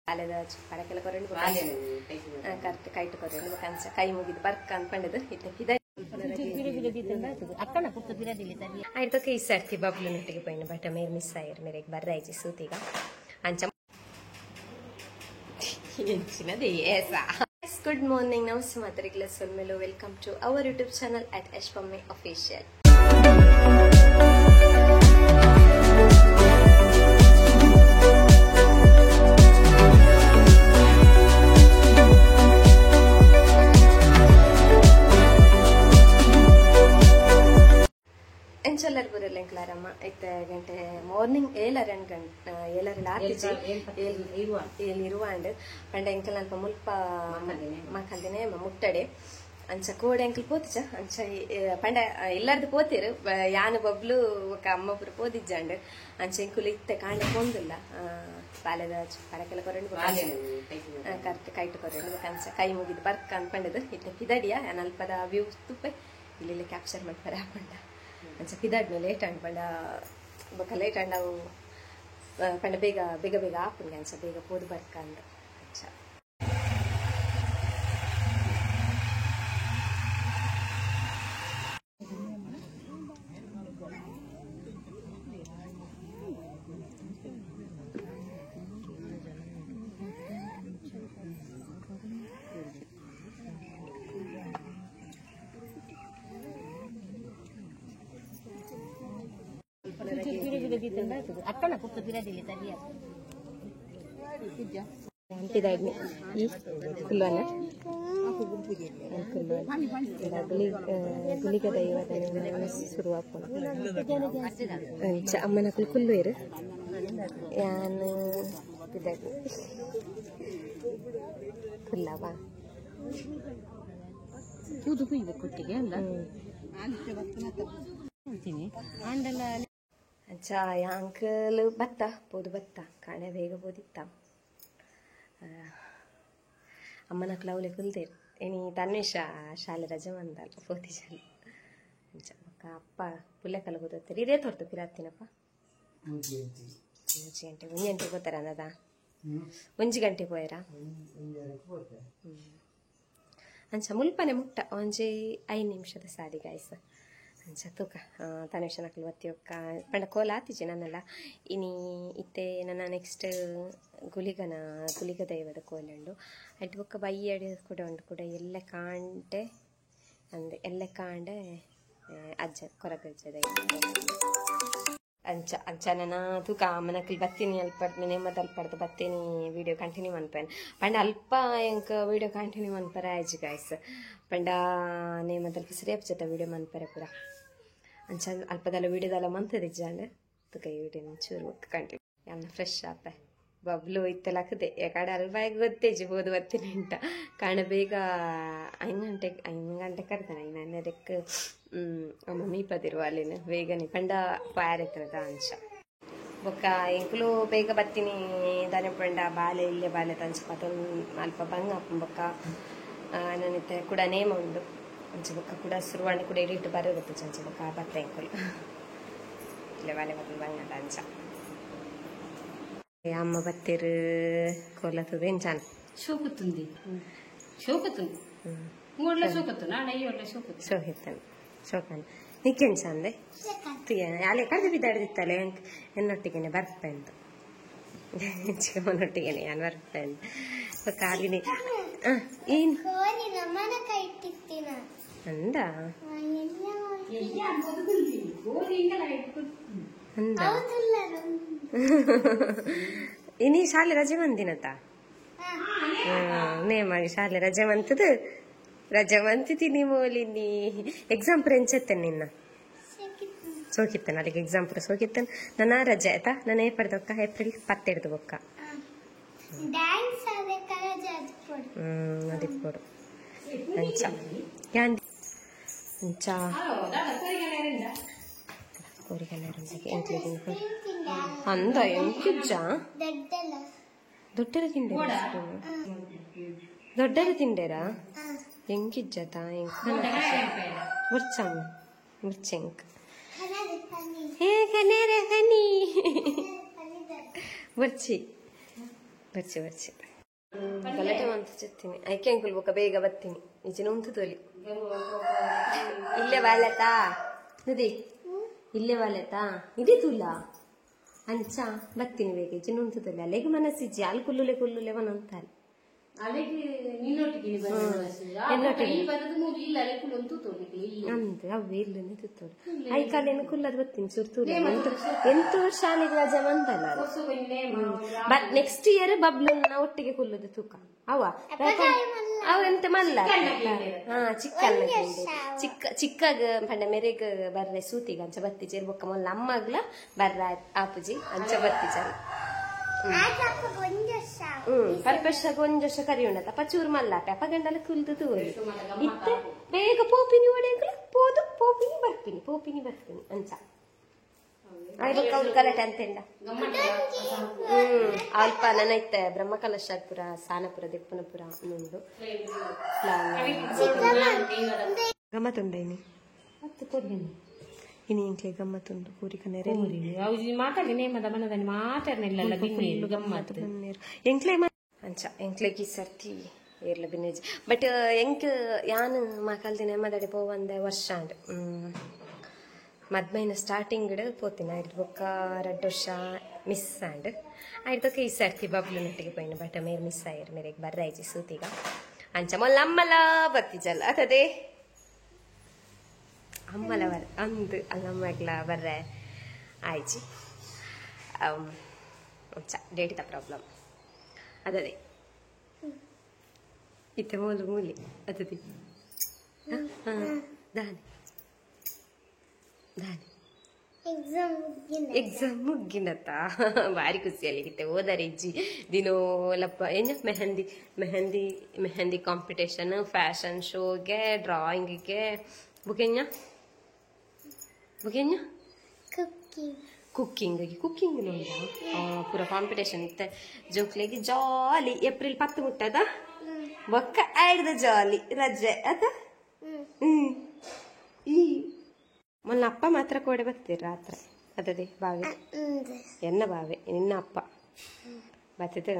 ಪಡಕೆಲ್ಲ ಕೊರಂಡು correct kite ಕೊರಂಡು ಕಂಚ ಕೈ ಮುಗಿದು ಬರ್ಕ ಅನ್ಕೊಂಡಿದ್ದು ಇತ್ತ ಆಯ್ತು ಈ ಸರ್ತಿ ಬಬ್ಲು ನೊಟ್ಟಿಗೆ ಪೋಯಿನ ಬಟ್ ಮೇರೆ ಮಿಸ್ ಆಯ್ರು ಮೇರೆಗೆ ಬರ್ದಾಯ್ತು ಸೂತಿಗ ಅಂಚ ಗುಡ್ ಮಾರ್ನಿಂಗ್ ನಾವು ಸುಮಾತ್ರಿಗ್ಲ ಸೊಲ್ಮೆಲು welcome to our YouTube channel at ಯಶ್ಪಮ್ಮೆ ಅಫಿಷಿಯಲ್. ಎಂಚಲ್ಲರ್ ಬರಲ್ಲ ಎಂಕ್ಲಾರಮ್ಮ ಇತ್ತ ಗಂಟೆ ಮಾರ್ನಿಂಗ್ 7 ಪಂಡ ಎಂಕಲ್ ಅಲ್ಪ ಮುಲ್ಪ ಮಕ್ಕಂದಿನೇ ಮುಟ್ಟಡೆ ಅಂಚ ಕೋಡೆ ಎಂಕಲ್ ಪೋತಿಚ ಅಂಚ ಪಂಡ ಎಲ್ಲರದು ಪೋತಿರು ಯಾನು ಬಬ್ಲು ఒక ಅಮ್ಮ ಪುರ ಪೋದಿಜ್ಜಂಡ್ ಅಂಚ ಎಂಕುಲು ಇತ್ತೆ ಕಾಂಡ ಪೊಂದಿಲ್ಲ ಬಾಲೆದ ಪಡಕೆಲ್ಲ ಕೊರಂಡು ಕರೆಕ್ಟ್ ಕೈಟ್ ಕೊರಂಡು ಕಂಚ ಕೈ ಮುಗಿದು ಬರ್ಕ ಅನ್ಕೊಂಡಿದ್ದು ಇತ್ತೆ ಪಿದಡಿಯ ಅಲ್ಪದ ವ್ಯೂ ತುಪ್ಪೆ ಇಲ್ಲಿ ಕ್ಯಾಪ್ಚರ್ ಮಾಡ್ತಾರೆ ಹಾಕೊಂಡ ಅಂಚ ಪಿದಾಡ್ಮೇಲೆ ಲೇಟ್ ಅಂಡ್ ಪಂಡ ಬೊಕ್ಕ ಲೇಟ್ ಅಂಡ್ ಅವು ಪಂಡ ಬೇಗ ಬೇಗ ಬೇಗ ಆಪುಂಗೆ ಅಂಚ ಬೇಗ ಪೋದು ಬರ್ಕ ಅಂದ ಅಂಚ ಗುಳಿಗ ದೈವದ ಅಮ್ಮನ ಕುಲ್ಲೇರು ಯಾನು ಕುಲ್ಲವಾ ಕುಟ್ಟಿಗೆ ಅಂಚ ಅಂಕಲ್ ಬತ್ತ ಪೋದು ಬತ್ತ ಕಾಣೆ ಬೇಗ ಪೋದಿತ್ತ ಅಮ್ಮನ ಕ್ಲೌಲೆ ಕುಲ್ತೇರು ಏನಿ ತನ್ವೇಶ ಶಾಲೆ ರಜೆ ಮಂದಲ್ಲ ಪೋತಿ ಶಾಲೆ ಅಂಚ ಬೊಕ್ಕ ಅಪ್ಪ ಪುಲ್ಲೆಕಲ್ಲ ಕೂತೇರು ಇದೇ ತೊರ್ತು ಪಿರಾತ್ತಿನಪ್ಪ 1 ಗಂಟೆ ಹೋತಾರ ಅನ್ನದ 1 ಗಂಟೆ ಪೋಯರ ಅಂಚ ಮುಲ್ಪನೆ ಮುಟ್ಟ ಒಂಜಿ 5 ನಿಮಿಷದ ಸಾದಿ ಗಾಯ್ಸ ಅಂಚ ತೂಕ ತನೇಶ ನಕಲು ಒತ್ತಿ ಒಕ್ಕ ಪಂಡ ಕೋಲ ಆತಿಜಿ ನನ್ನೆಲ್ಲ ಇನಿ ಇತ್ತೆ ನನ್ನ ನೆಕ್ಸ್ಟ್ ಗುಳಿಗ ದೈವದ ಕೋಲುಂಡು ಅಡ್ಡು ಬೊಕ್ಕ ಬಯ್ಯಡಿ ಕೂಡ ಉಂಡು ಕೂಡ ಎಲ್ಲ ಕಾಂಡೆ ಅಂದೆ ಎಲ್ಲ ಕಾಂಡೆ ಅಜ್ಜ ಕೊರಗಜ್ಜ ದೈವ ಅಂಚ ಅಂಚ ನನ್ನ ತೂಕ ಮನಕಲ್ ಬತ್ತೀನಿ ಅಲ್ಪ ನೇಮದ ಅಲ್ಪಡ್ದು ಬತ್ತೀನಿ ವಿಡಿಯೋ ಕಂಟಿನ್ಯೂ ಮನ್ಪೇನೆ ಪಂಡ ಅಲ್ಪ ಎಂಕ ವಿಡಿಯೋ ಕಂಟಿನ್ಯೂ ಮನ್ಪರೆ ಆಯ್ಜಿ ಗಾಯ್ಸ್ ಪಂಡ ನೇಮದಲ್ಪ ಸರಿ ಜೊತೆ ವಿಡಿಯೋ ಮನ್ಪರೆ ಪೂರ ಅಂಚ ಅಲ್ಪದಲ್ಲ ವಿಡಿಯೋದಲ್ಲ ಮಂತದಿಜ್ಜಂಡ್ ತುಕ ಈ ವಿಡಿಯೋ ಚೂರು ಕಂಟಿನ್ಯೂ ಯಾನ ಫ್ರೆಶ್ ಆಪೆ ಬಬ್ಲು ಇತ್ತಲಾಕದೆ ಯಾಕಡೆ ಅಲ್ವಾಯಿಗೆ ಗೊತ್ತೇಜಿ ಹೋದು ಬರ್ತೀನಿ ಅಂತ ಕಾರಣ ಬೇಗ 5 ಗಂಟೆ ಕರ್ತಾನೆ 5:30ಕ್ಕೆ ಅಮ್ಮ ಮೀಪದಿರುವ ಅಲ್ಲಿನ ಬೇಗನೆ ಪಂಡ ಪಾಯರೆತ್ತರದ ಅಂಚ ಬೊಕ್ಕ ಎಂಕುಲು ಬೇಗ ಬತ್ತೀನಿ ದಾನೆ ಪಂಡ ಬಾಲೆ ಇಲ್ಲೇ ಬಾಲೆ ತಂಚ ಮತ್ತೊಂದು ಅಲ್ಪ ಬಂಗ ಬೊಕ್ಕ ನನ್ನಿತ್ತೆ ಕೂಡ ನೇಮ ಉಂಡು ಅಂಚೆ ಬೊಕ್ಕ ಕೂಡ ಸುರುವಾಣಿ ಕೂಡ ಇಟ್ಟು ಬರೋಗುತ್ತೆ ಚಂಚೆ ಬೊಕ್ಕ ಬತ್ತ ಎಂಕುಲು ಇಲ್ಲೇ ಬಾಲೆ ಮತ್ತೊಂದು ಬಂಗದ ಅಂಚ ಅಮ್ಮ ಬತ್ತೇರು ಕೊಲ್ಲತದ ಎಂಚಾನ ಶೋಕತ್ತುಂದಿ ಶೋಕನ್ ನಿಕ್ಕೆಂಚ ಅಂದೆ ಅಲೆ ಕಳೆದು ಬಿದ್ದಾಡ್ದಿತ್ತಲೆ ಎನ್ನೊಟ್ಟಿಗೆನೆ ಬರ್ಪೆ ಅಂತ ಚಿಕ್ಕಮ್ಮನೊಟ್ಟಿಗೆನೆ ನಾನು ಬರ್ಪೆ ಅಂತ ಕಾಲಿನಿ ಏನು ಅಂದ ಅಂದ ಇನಿ ಶಾಲೆ ರಜೆ ಮಂದಿನತ ನೇಮಾಗಿ ಶಾಲೆ ರಜೆ ಮಂತಿದ್ದೀನಿ ಮೋಲಿನಿ ಎಕ್ಸಾಮ್ ಪುರ ಎಂಚೆತ್ತೇನೆ ನಿನ್ನ ಸೋಕಿತ್ತೇನೆ ಅಲ್ಲಿಗೆ ಎಕ್ಸಾಮ್ ಪುರ ಸೋಕಿತ್ತೇನೆ ನನ್ನ ರಜೆ ಆಯ್ತಾ ನಾನು ಏಪ್ರಿಲ್ 12 ಬೊಕ್ಕ ಅದಿಪ್ಪೋಡು ಅಂಚ ಯಾಂದಿ ಅಂಚ ಅಂದ ಎಂಕಿಜ್ಜ ದೊಡ್ಡರ ತಿಂಡೇರ ದೊಡ್ಡರ ತಿಂಡೇರ ಎಂಕಿಜ್ಜತ ಮುರ್ಚಂಗ್ ಬರ್ಚಿ ಬರ್ಚಿ ಬರ್ಚಿ ಗಲಾಟೆ ಅಂತ ಚೆತ್ತೀನಿ ಐಕೆ ಅಂಕುಲ್ ಬೊಕ್ಕ ಬೇಗ ಬರ್ತೀನಿ ಈಚಿನ ಉಂಟು ತೋಲಿ ಇಲ್ಲೇ ಬಾಲೆತಾ ನದಿ ಇಲ್ಲೇ ಬಾಲೆತಾ ಇದೇ ತುಲ್ಲ ಅಂಚ ಬರ್ತೀನಿ ಬೇಗ ಈಚಿನ ಉಂಟು ತೋಲಿ ಅಲ್ಲಿಗೆ ಮನಸ್ಸಿಜ್ಜಿ ಅಲ್ಲಿ ಕುಲ್ಲುಲೆ ಮನಂತಾರೆ ಅವೇ ಇಲ್ಲ ತುತ್ತೋಡು ಐಕಾಲೇನು ಕುಲ್ಲದ್ ಬರ್ತೀನಿ ಸುರ್ತೂಲೆ ಎಂತ ವರ್ಷ ಶಾಲೆಗೆ ರಜೆ ಬಂತಲ್ಲ ನೆಕ್ಸ್ಟ್ ಇಯರ್ ಬಬ್ಲನ್ನ ಒಟ್ಟಿಗೆ ಕುಲ್ಲದು ತೂಕ ಅವೆಂತ ಮಲ್ಲ ಚಿಕ್ಕಗ ಪಂಡ ಮೆರೆಗ್ ಬರ್ರೆ ಸೂತಿಗ ಅಂಚ ಬತ್ತಿ ಬೊಕ್ಕ ಮೊಲ್ಲ ಅಮ್ಮಗ್ಲ ಬರ್ರ ಆಪುಜಿ ಅಂಚ ಬತ್ತಿ ಚಲ ಪರ್ಪೆಷ್ಟ ಒಂಜ ಕರಿ ಉಂಡತ ಪಚೂರು ಮಲ್ಲಾಪೆ ಅಪ್ಪ ಗಂಡಲ ಕುಲ್ದು ತೂರಿ ಇತ್ತೆ ಬೇಗ ಪೋಪಿನಿ ಒಡೆಯಲ್ಲ ಪೋದು ಪೋಪಿನಿ ಬರ್ತೀನಿ ಅಂಚ ಆಯ್ಬಕ್ಕ ಅವ್ರು ಗಲಾಟೆ ಅಂತೆಂಡ ಅಲ್ಪ ನನ್ನ ಇತ್ತೆ ಬ್ರಹ್ಮಕಲಶಾಪುರ ಸಾನಪುರ ದಿಪ್ಪನಪುರ ಅನ್ನೊಂದು ಗಮ್ಮತ್ತುಂಡೇನಿ ಮತ್ತೆ ಕೊಡ್ತೀನಿ ಇನಿ ಇಂಕ್ಲೆ ಗಮ್ಮತ್ತುಂಡು ಪೂರಿ ಕನೆರೆ ಮಾತಾಡಿ ನೇಮದ ಮನದಲ್ಲಿ ಮಾತಾಡ್ನಿಲ್ಲ ಗಮ್ಮತ್ತು ಎಂಕ್ಲೆ ಅಂಚ ಎಂಕ್ಲೆಗೆ ಸರ್ತಿ ಏರ್ಲ ಬಿನ್ನೇಜ್ ಬಟ್ ಎಂಕ್ ಯಾನ್ ಮಾಕಲ್ದಿನ ನೇಮದಡೆ ಪೋವಂದೆ ವರ್ಷ ಅಂಡ್ ಮದ್ಮೈನ ಸ್ಟಾರ್ಟಿಂಗ್ ಪೋತಿನ ಆಯ್ತು ಬೊಕ್ಕ 2 ವರ್ಷ ಮಿಸ್ ಆಂಡ್ ಆಯ್ತಕ್ಕೆ ಈ ಸರ್ತಿ ಬಬ್ಲುನೊಟ್ಟಿಗೆ ಪೋಯಿನ ಬಟ್ ಮೇರೆ ಮಿಸ್ ಆಯ್ರು ಮೇರೆಗೆ ಬರ್ರಾಯ್ಜಿ ಸೂತಿಗ ಅಂಚ ಮೊಲ್ಲ ಅಮ್ಮಲ ಬತ್ತಿಜಲ್ಲ ಅದೇ ಅಮ್ಮಲ ಬರ್ ಅಂದು ಅಲ್ಲಮ್ಮಗ್ಲ ಬರ್ರೆ ಆಯ್ಚಿ ಅಂಚ ಡೇಟಿದ ಪ್ರಾಬ್ಲಮ್ ಅದೇ ಇತ್ತೆ ಮೂಲಿ ಅದೇ ದಾನಿ ಎಕ್ಸಾಮ್ ಮುಗ್ಗಿನತ್ತ ಭಾರಿ ಖುಷಿಯಲ್ಲಿಗಿತ್ತೆ ಓದಾರೆ ಇಜ್ಜಿ ದಿನೋಲಪ್ಪ ಏನ ಮೆಹಂದಿ ಕಾಂಪಿಟೇಷನ್ ಫ್ಯಾಷನ್ ಶೋಗೆ ಡ್ರಾಯಿಂಗಿಗೆ ಬುಕೆಂಜ ಕುಕ್ಕಿಂಗ್ ನೋಡ ಪೂರ ಕಾಂಪಿಟೇಷನ್ ಇತ್ತೆ ಜೋಕ್ಲೆಗೆ ಜಾಲಿ ಏಪ್ರಿಲ್ 10 ಮುಟ್ಟದ ಬೊಕ್ಕ ಆಯ್ದ ಜಾಲಿ ರಜೆ ಅದ ಈ ಮೊನ್ನ ಅಪ್ಪ ಮಾತ್ರ ಕೋಡೆ ಬರ್ತೀರ ರಾತ್ರಿ ಅದೇ ಬಾವಿ ಎನ್ನ ಬಾವಿ ನಿನ್ನ ಅಪ್ಪ ಬರ್ತಿದ್ದೆ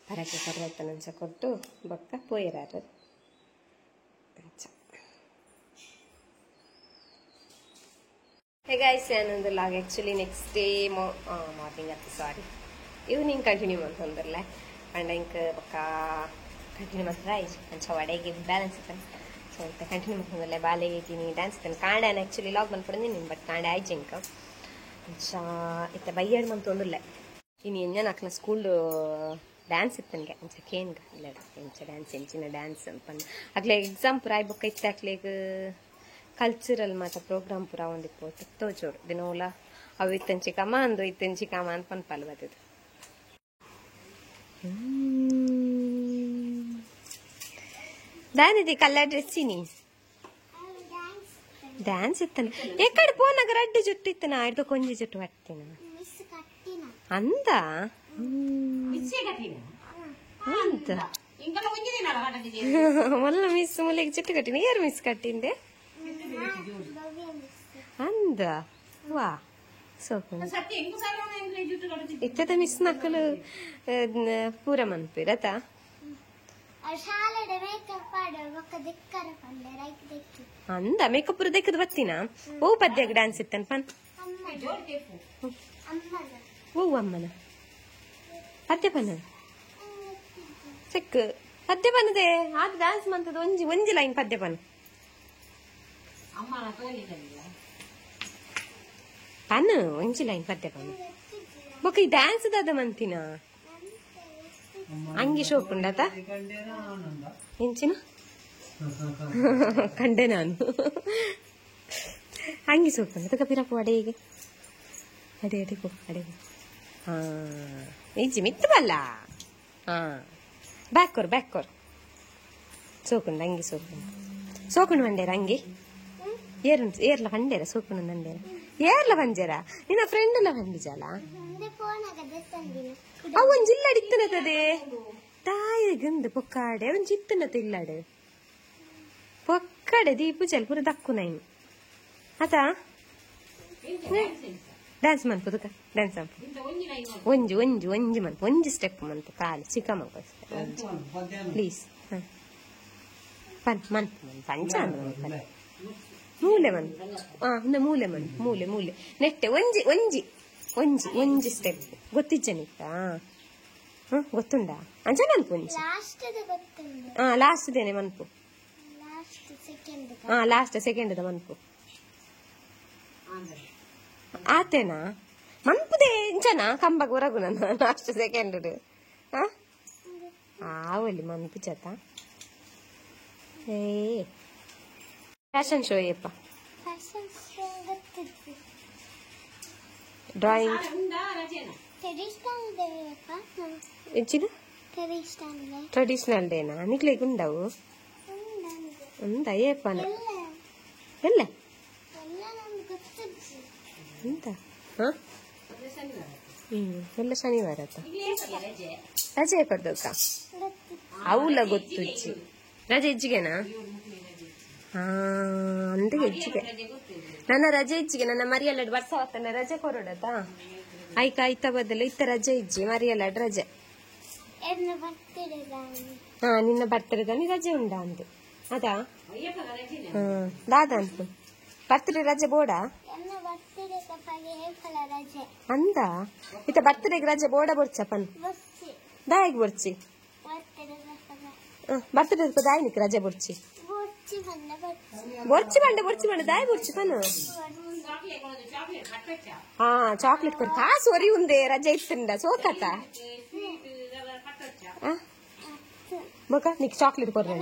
ಪರಕ್ಕೆ ಕರ್ರೈತ ನಂಚ ಕೊಟ್ಟು ಬೊಕ್ಕ ಪೋಯಿರಾರು ಹೇಗಾಯ್ತು ಅನ್ನೊಂದು log actually next day morning ಅತ್ತು ಸಾರಿ ಈವ್ನಿಂಗ್ ಕಂಟಿನ್ಯೂ ಮಾಡ್ತಂದ್ರಲ್ಲ ಅಂಡ್ ಇಂಕ ಬೊಕ್ಕ ಕಂಟಿನ್ಯೂ ಮಾಡ್ತಾರೆ ಆಯ್ತು ಅಂಚ ಒಡೆಗೆ ಬ್ಯಾಲೆನ್ಸ್ ಇತ್ತು ಸೊ ಅಂತ ಕಂಟಿನ್ಯೂ ಮಾಡ್ತಂದ್ರಲ್ಲ ಬಾಲೆಗೆ ಇದ್ದೀನಿ ಡ್ಯಾನ್ಸ್ ಇತ್ತಾನೆ ಕಾಂಡಾನ ಆ್ಯಕ್ಚುಲಿ ಲಾಗ್ ಬಂದ್ಪಡಿನಿ ನೀನು ಬಟ್ ಕಾಂಡೆ ಆಯ್ತು ಇಂಕ ಅಂಚ ಇತ್ತ ಬೈಯಾಡು ಮಂತೊಂದಿಲ್ಲ ಇನ್ನು ಎಂಜ ನಾಲ್ಕನ ಸ್ಕೂಲ್ ಡ್ಯಾನ್ಸ್ ಇತ್ತನ್ಗೆ ಅಂಚ ಕೇನ್ಗ ಇಲ್ಲ ಎಂಚ ಡ್ಯಾನ್ಸ್ ಎಂಚಿನ ಡ್ಯಾನ್ಸ್ ಅನ್ಪಂದು ಆಗ್ಲೇ ಎಕ್ಸಾಮ್ ಪುರ ಆಯ್ ಬೊಕ್ಕ ಇತ್ತೆ ಆಗ್ಲೇಗ ಕಲ್ಚರಲ್ ಮಾತ ಪ್ರೋಗ್ರಾಮ್ ಪೂರ ಒಂದಿಪ್ಪು ತೋಚೋಡು ದಿನೋಲ ಅವು ಇತ್ತಂಚಿ ಕಮ ಅಂದು ಇತ್ತಂಚಿ ಕಮ ಅಂತ ಪನ್ಪಲ್ ಬರ್ತದೆ ದಾನಿದಿ ಕಲರ್ ಡ್ರೆಸ್ಸಿನಿ ಡ್ಯಾನ್ಸ್ ಇತ್ತನ ಎಕ್ಕಡೆ ಪೋನಾಗ ರಡ್ಡಿ ಜುಟ್ಟು ಇತ್ತನ ಆಯ್ದು ಕೊಂಜಿ ಜುಟ್ಟು ಹಟ್ಟಿನ ಅಂದ ಅಂತ ಮೊಲ್ಲ ಮಿಸ್ ಮುಲೆಗೆ ಜುಟ್ಟು ಕಟ್ಟಿನ ಯಾರು ಮಿಸ್ ಕಟ್ಟಿಂದೆ ಅಂದ ವಾ ಸೋಕು ಇತ್ತದ ಮಿಸ್ ನಕ್ಕಲು ಪೂರ ಮನ್ಪಿರತ ಅಂದ ಮೇಕಪ್ ಪೂರ ದೆಕ್ಕದ ಬತ್ತಿನ ಓ ಪದ್ಯಾಗ ಡ್ಯಾನ್ಸ್ ಇತ್ತನ್ ಪನ್ ಓ ಅಮ್ಮನ ಪದ್ಯ ಪನ್ನ ಸಿಕ್ ಪದ್ಯ ಪನ್ನದೆ ಆದ ಡ್ಯಾನ್ಸ್ ಮಂತದ ಒಂಜಿ ಲೈನ್ ಪದ್ಯ ಪನ್ನ ಪನ್ನ ಒಂಜಿ ಲೈನ್ ಪದ್ಯ ಪನ್ನ ಬೊಕ್ಕ ಈ ಡ್ಯಾನ್ಸ್ ದಾದ ಮಂತಿನ ಅಂಗಿ ಶೋಕುಂಡತ ಎಂಚಿನ ಕಂಡೆ ನಾನು ಅಂಗಿ ಸೋಕುಂಡ ತಕ ಪಿರಪ್ಪು ಅಡೆಗೆ ಅಡೆಗೋ ಹಾ ಈಜಿ ಮಿತ್ತು ಬಲ್ಲ ಹಾ ಬ್ಯಾಕೋರ್ ಸೋಕುಂಡ ಅಂಗಿ ಸೋಕುಂಡು ಬಂಡೇರ ಅಂಗಿ ಏರ್ಲ ಬಂಡೇರ ಸೋಕುಂಡು ಬಂಡೇರ ಏರ್ಲ ಬಂಜೇರ ನಿನ್ನ ಫ್ರೆಂಡ್ ಎಲ್ಲ ಬಂದಿಜಾಲ ಅವು ಒಂಜಿ ಇಲ್ಲಡ್ ಇತ್ತನತದೆ ತಾಯಿ ಗಂದು ಪೊಕ್ಕಾಡೆ ಒಂಜಿ ಇತ್ತನತ ಇಲ್ಲಡ್ ಪೊಕ್ಕಡೆ ದೀಪು ಚಲ್ ಪೂರ ದಕ್ಕು ನೈನ್ ಆತ ಡ್ಯಾನ್ಸ್ ಮನ್ಪುದು ಡ್ಯಾನ್ಸ್ ಒಂಜಿ ಒಂಜಿ ಒಂಜಿ ಮನ್ಪು ಒಂಜಿ ಸ್ಟೆಪ್ ಮನ್ಪು ಕಾಲು ಚಿಕ್ಕ ಮಗ ಪ್ಲೀಸ್ ಮನ್ಪು ಪಂಚ ಅಂದ್ರೆ ಮೂಲೆ ಮನ್ಪು ಮೂಲೆ ಮನ್ಪು ಮೂಲೆ ನೆಟ್ಟೆ ಒಂಜಿ ಒಂಜಿ ಒಂಜಿ ಒಂಜಿ ಸ್ಟೆಪ್ ಗೊತ್ತಿಜ್ಜನಿತ್ತ ಗೊತ್ತುಂಡ ಅಂಚ ಮನ್ಪು ಒಂಜಿ ಲಾಸ್ಟ್ ದೇನೆ ಮನ್ಪು ಲಾಸ್ಟ್ ಸೆಕೆಂಡ್ ಮನ್ಪು ಆತೇನಾ ಮನ್ಪುದೇ ಇಂಚನ ಕಂಬಗ ಹೊರಗು ನನ್ನ ಲಾಸ್ಟ್ ಸೆಕೆಂಡ್ ಆವಲ್ಲಿ ಮನ್ಪು ಚತ ಏ ಫ್ಯಾಷನ್ ಶೋ ಏಪ್ಪ ಡ್ರಾಯಿಂಗ್ ಹೆಚ್ಚಿನ ಟ್ರೆಡಿಷನಲ್ ಡೇನಾ ನಿಕ್ಲಿಗೆ ಉಂಡವು ಉಂಡ ಏಪನ ಎಲ್ಲ ಎಂತ ಎಲ್ಲ ಶನಿವಾರ ರಜೆ ಕೊಡ್ದಕ್ಕ ಅವಳ ಗೊತ್ತುಚ್ಚಿ ರಜೆ ಹೆಚ್ಚಿಗೆನಾ ಅಂತ ಹೆಚ್ಚಿಗೆ ನನ್ನ ರಜೆ ಹೆಚ್ಚಿಗೆ ನನ್ನ ಮರಿಯಲ್ಲಾಡ್ ವರ್ಷ ಹೊತ್ತನ ರಜೆ ಕೊರೋಡತ ಆಯ್ಕ ಆಯ್ತ ಬದಲು ಇತ್ತ ರಜೆ ಇಜ್ಜಿ ಮರಿಯಲ್ಲಾಡ್ ರಜೆ ನಿನ್ನ ಬರ್ತಡೇದಾನಿ ರಜೆ ಉಂಡ ಅಂದು ಅದಾ ದಾದ ಅಂತ ಬರ್ತಡೇ ರಜೆ ಬೋಡ ಅಂದ ಇತ್ತ ಬರ್ತಡೇಗೆ ರಜೆ ಬೋಡ ಬೊರ್ಚ ಪನ್ ದಾಯಿಗೆ ಬೊರ್ಚಿ ಬರ್ತಡೇ ದಾಯಿನಿಕ್ ರಜೆ ಬೊರ್ಚಿ ಬೊರ್ಚಿ ಬಂಡೆ ದಾಯಿ ಬೊರ್ಚಿ ಪನು ಚಾಕ್ಲೇಟ್ ಕೊಡ್ ಕಾಸು ಒರಿ ಉಂದೆ ರಜೆ ಇತ್ತಂಡ ಸೋಕತ ಬೊಕ ನಿಕ್ ಚಾಕ್ಲೇಟ್ ಕೊಡ್ರಿ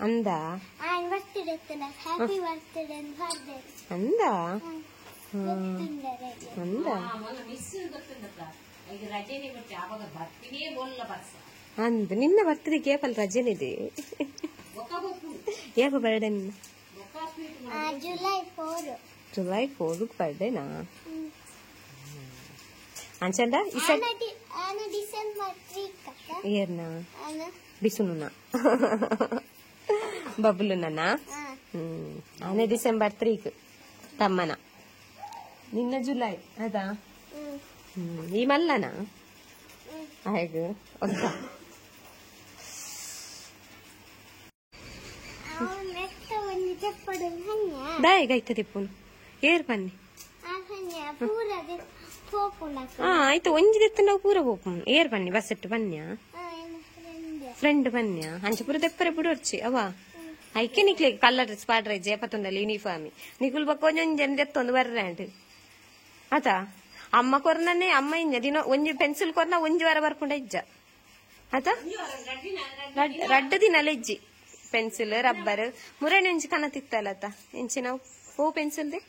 ಅಂದ ಅಂದ ಅಂದ ಅಂದ ನಿನ್ನ ಬರ್ತಡೆ ಕೇಪಲ್ ರಜೆನಿದೆ ಯಾಕ ಬರ್ಡೇ ನಿನ್ನ ಜುಲೈ 4 ಬರ್ಡೇನಾ ಅಂಚಂಡ ಏರ್ನ ಬಿಸುನುನ ಬಬ್ಲುನ ಆನೆ ಡಿಸೆಂಬರ್ 3 ತಮ್ಮನ ನಿನ್ನ ಜುಲೈ ಅದಾ ಈ ಮಲ್ಲನ ಹಾಗೆ ದಾಯಿಗಾಯ್ತದೆ ಪುನು ಏರ್ ಬನ್ನಿ ಆಯ್ತು ಒಂಜಿದೆತ್ತ ನಾವು ಪೂರ ಹೋಗ್ನು ಏರ್ ಬನ್ನಿ ಬಸ್ಸೆಟ್ಟು ಬನ್ಯ ಫ್ರೆಂಡ್ ಬನ್ಯ ಅಂಚ ಪೂರ ತೆಪ್ಪರೆ ಬಿಡೋರ್ಚಿ ಅವ ಐಕೆ ನಿಕ್ಲಿ ಕಲ್ಲರ್ ಸ್ಪಾಡ್ರೆ ಜೇಪತ್ತೊಂದಲ್ಲಿ ಯೂನಿಫಾಮಿ ನಿಕುಲ್ ಬಕ್ಕ ಒಂಜೊಂಜನ್ ದೆತ್ತೊಂದು ಬರ್ರಾಂಡ್ ಆತ ಅಮ್ಮ ಕೊರ್ನೇ ಅಮ್ಮ ಇಂಜ ದಿನ ಒಂಜಿ ಪೆನ್ಸಿಲ್ ಕೊರ್ನ ಒಂಜಿ ವಾರ ಬರ್ಕೊಂಡ ಇಜ್ಜ ಆತ ರಡ್ಡ ದಿನ ಇಜ್ಜಿ ಪೆನ್ಸಿಲ್ ರಬ್ಬರ್ ಮುರೇಣಿ ಒಂಜಿ ಕನತಿತ್ತಲ್ಲತ್ತ ಇಂಚಿ ನಾವು ಓ ಪೆನ್ಸಿಲ್ ದೆ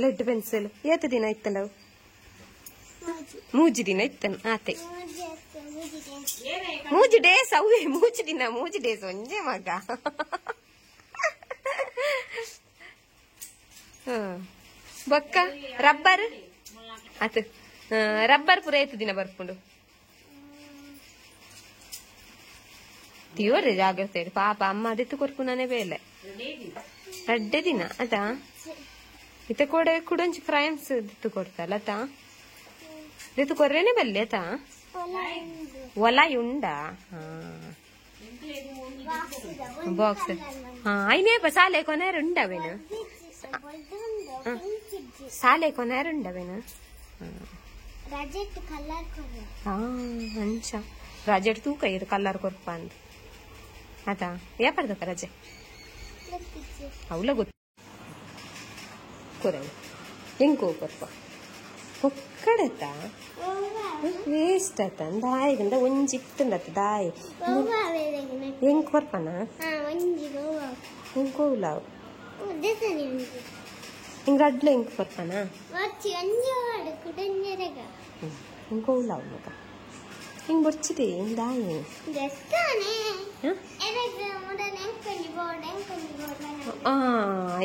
ಲೆಡ್ ಪೆನ್ಸಿಲ್ ಏತ ದಿನ ಇತ್ತಂಡವು ಮೂಜಿ ದಿನ ಇತ್ತನು ಆತೆ ಮೂಜಿ ಡೇಸ್ ಅವೇ ಮೂಜಿ ಡೇಸ್ ಒಂಜೆ ಮಗ ಬೊಕ್ಕ ರಬ್ಬರ್ ಆತ ರಬ್ಬರ್ ಪೂರ ಏತು ದಿನ ಬರ್ಕೊಂಡು ತಿಯೋರೆ ಜಾಗ್ರತೆ ಪಾಪ ಅಮ್ಮ ಅದೆತ್ತು ಕೊರ್ಪುನೇ ಬೇಲೆ ರಡ್ಡೆ ದಿನ ಅದಾ ಇತ ಕೊಡೆ ಕುಡೊಂಚಿ ಕ್ರೈಮ್ಸ್ ದಿತ್ತು ಕೊಡ್ತಲ್ಲ ತಾ ದಿತ್ತು ಕೊರ್ರೇನೆ ಬಲ್ಲೆ ತಾ ಒಲ ಉಂಡ ಬಾಕ್ಸ್ ಐನೇ ಸಾಲೆ ಕೊನೆರುಂಡವೇನು ಸಾಲೆ ಕೊನೆರುಂಡವೇನು ಅಂಚ ರಜೆಟ್ ತೂಕ ಇದು ಕಲ್ಲರ್ ಕೊರ್ಪ ಅಂದ್ ಆತಾ ಯಾಪಡ್ದಕ್ಕ ರಜೆ ಅವಳ ಗೊತ್ತು ಕೊರೆ ಹೆಂಗ್ ಕೊರ್ಪ ಹೊಕ್ಕಡತ್ತ ವೇಸ್ಟ್ ಆತ ದಾಯಿಗಂದ ಒಂಜಿ ಇತ್ತಂದತ್ತ ದಾಯಿ ಹೆಂಗ್ ಕೊರ್ಪನ ಹೆಂಗ್ ಕೋಲಾವ್ ಹಿಂಗ್ ಅಡ್ಲ ಹೆಂಗ್ ಕೊರ್ಪನ ಹಿಂಗ್ ಕೋಲಾವ್ ಮಗ ಹಿಂಗ್ ಬೊರ್ಚಿದೆ ದಾಯಿ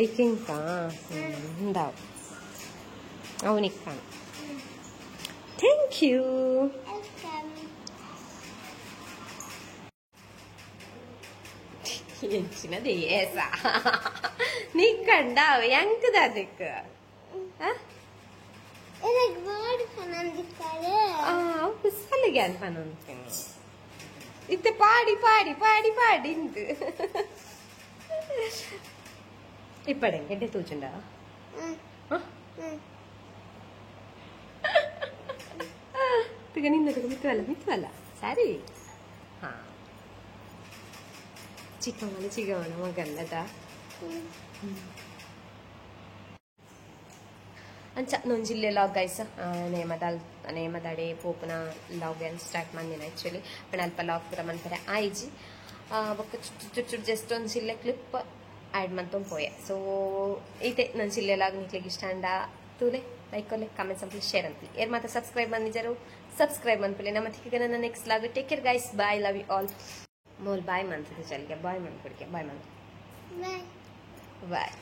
ಐಕೆಂಕ ഉണ്ടാവും ಅವನಿಗೆ ಕಾಣ ಥ್ಯಾಂಕ್ ಯು ಎಂಚಿನದು ಏಸ ನೀ ಕಂಡಾವ ಹೆಂಗದ ಅದಕ್ಕೆ ಕುಸಲಿಗೆ ಅಂತ ಅಂತೀನಿ ಇತ್ತೆ ಪಾಡಿ ಪಾಡಿ ಪಾಡಿ ಪಾಡಿ ಇಂದು ಇಪ್ಪಡೆ ಎಡ್ಡೆ ತೂಚುಂಡ ಈಗ ನಿನ್ನದು ಮಿತ್ತುವಲ್ಲ ಸರಿ ಹಾ ಚಿಕ್ಕವನ ಮಗಲ್ಲದ ಅಂಚ ನೊಂಜಿಲ್ಲೆ ಲಾಗ್ ಗೈಸ್ ನೇಮದಾಡೆ ಪೋಪುನ ಲಾಗ್ ಏನು ಸ್ಟಾರ್ಟ್ ಮಂದಿನ ಆ್ಯಕ್ಚುಲಿ ಪಣ ಅಲ್ಪ ಲಾಗ್ ಪೂರ ಮನ್ಪರೆ ಆಯ್ಜಿ ಬೊಕ್ಕ ಚುಟ್ಟು ಜಸ್ಟ್ ಒಂದು ಚಿಲ್ಲೆ ಕ್ಲಿಪ್ ಆ್ಯಡ್ ಮಂತೊಂದು ಪೋಯೆ ಸೊ ಇದೇ ನನ್ನ ಚಿಲ್ಲೆ ಲಾಗ್ ನಿಕ್ಲಿಗೆ ಇಷ್ಟ ಅಂಡ ತೂಲೆ ಲೈಕ್ ಕೊಲೆ ಕಾಮೆಂಟ್ಸ್ ಅಂತ ಶೇರ್ ಅಂತ ಏರ್ ಮಾತ್ರ ಸಬ್ಸ್ಕ್ರೈಬ್ ಬಂದಿದ್ದಾರು ಸಬ್ಸ್ಕ್ರೈಬ್ ಅನ್ಪಲೆ ನಮ್ಮ ತಿಕ್ಕ ನನ್ನ next log take care guys bye love you all ಮೋಲ್ ಬಾಯ್ ಮಂತದೆ ಚಲಿಗೆ ಬಾಯ್ ಮನ್ಕೊಡಿಕೆ ಬಾಯ್ ಮಂತ ಬಾಯ್